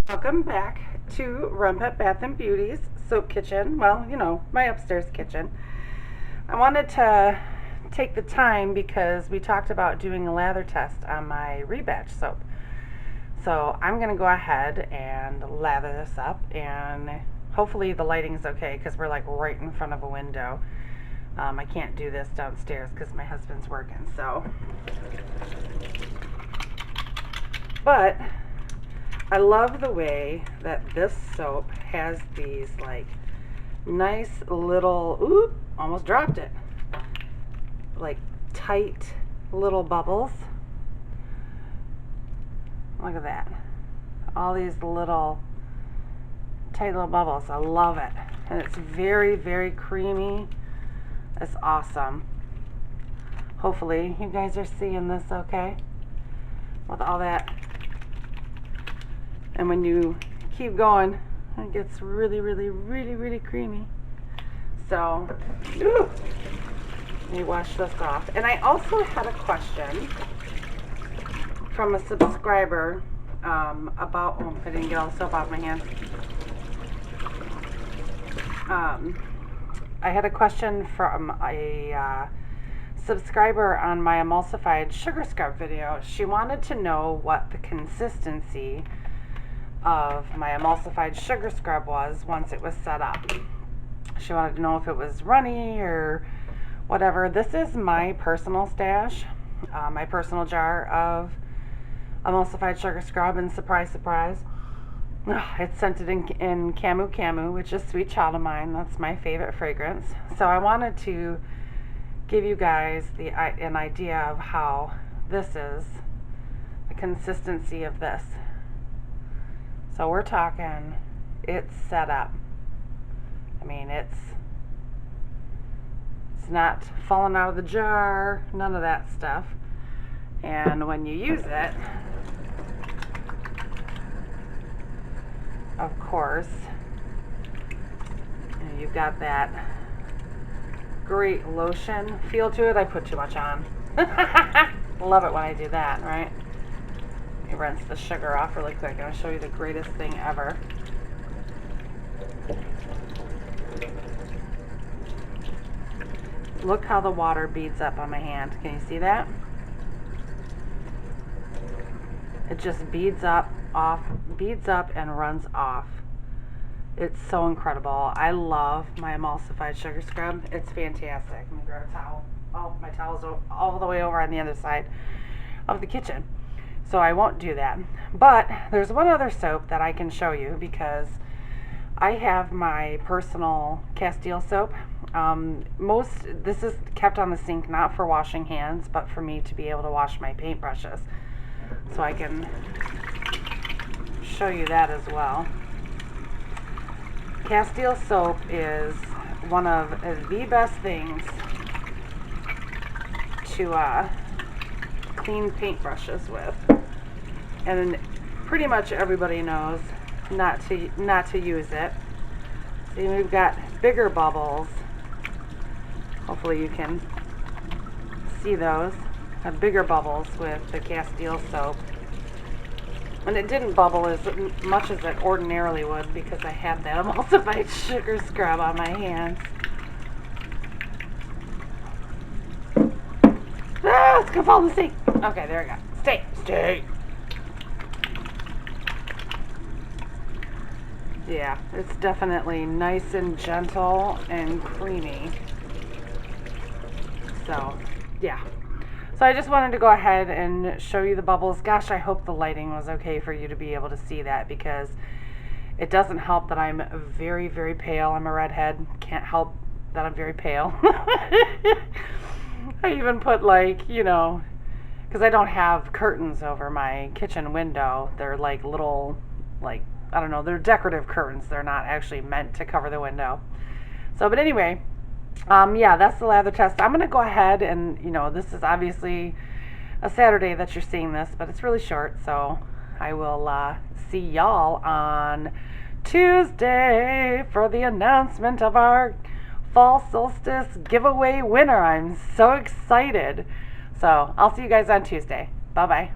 Welcome back to Renpet Bath and Beauty's soap kitchen. Well, my upstairs kitchen. I wanted to take the time because we talked about doing a lather test on my rebatch soap. So I'm going to go ahead and lather this up, and hopefully the lighting's okay because we're like right in front of a window. I can't do this downstairs because my husband's working, but I love the way that this soap has these like nice little, ooh, almost dropped it, like tight little bubbles. Look at that. All these little tight little bubbles. I love it. And it's very, very creamy. It's awesome. Hopefully you guys are seeing this okay with all that. And when you keep going, it gets really, really, really, really creamy. So, let me wash this off. And I also had a question from a subscriber about, oh, I didn't get all the soap off my hands. I had a question from a subscriber on my emulsified sugar scrub video. She wanted to know what the consistency of my emulsified sugar scrub was once it was set up. She wanted to know if it was runny or whatever. This is my personal stash, my personal jar of emulsified sugar scrub, and surprise, surprise, it's scented in Camu Camu, which is Sweet Child of Mine. That's my favorite fragrance. So I wanted to give you guys an idea of how this is, the consistency of this. So we're talking, it's set up. I mean, it's not falling out of the jar, none of that stuff. And when you use it, of course, you've got that great lotion feel to it. I put too much on. Love it when I do that, right? Let me rinse the sugar off really quick. I'm going to show you the greatest thing ever. Look how the water beads up on my hand. Can you see that? It just beads up and runs off. It's so incredible. I love my emulsified sugar scrub. It's fantastic. Let me grab a towel. Oh, my towel's all the way over on the other side of the kitchen. So I won't do that. But there's one other soap that I can show you because I have my personal Castile soap. This is kept on the sink not for washing hands, but for me to be able to wash my paintbrushes. So I can show you that as well. Castile soap is one of the best things to clean paintbrushes with, and pretty much everybody knows not to use it. See, we've got bigger bubbles. Hopefully you can see those. Have bigger bubbles with the Castile soap. And it didn't bubble as much as it ordinarily would because I had that emulsified sugar scrub on my hands. Ah, it's gonna fall in the sink. Okay, there we go. Stay. Yeah, it's definitely nice and gentle and creamy. So, yeah. So I just wanted to go ahead and show you the bubbles. Gosh, I hope the lighting was okay for you to be able to see that, because it doesn't help that I'm very, very pale. I'm a redhead. Can't help that I'm very pale. I even put because I don't have curtains over my kitchen window. They're like little, I don't know, they're decorative curtains. They're not actually meant to cover the window. So, but anyway, yeah, that's the lather test. I'm going to go ahead and, this is obviously a Saturday that you're seeing this, but it's really short, so I will see y'all on Tuesday for the announcement of our fall solstice giveaway winner. I'm so excited. So I'll see you guys on Tuesday. Bye-bye.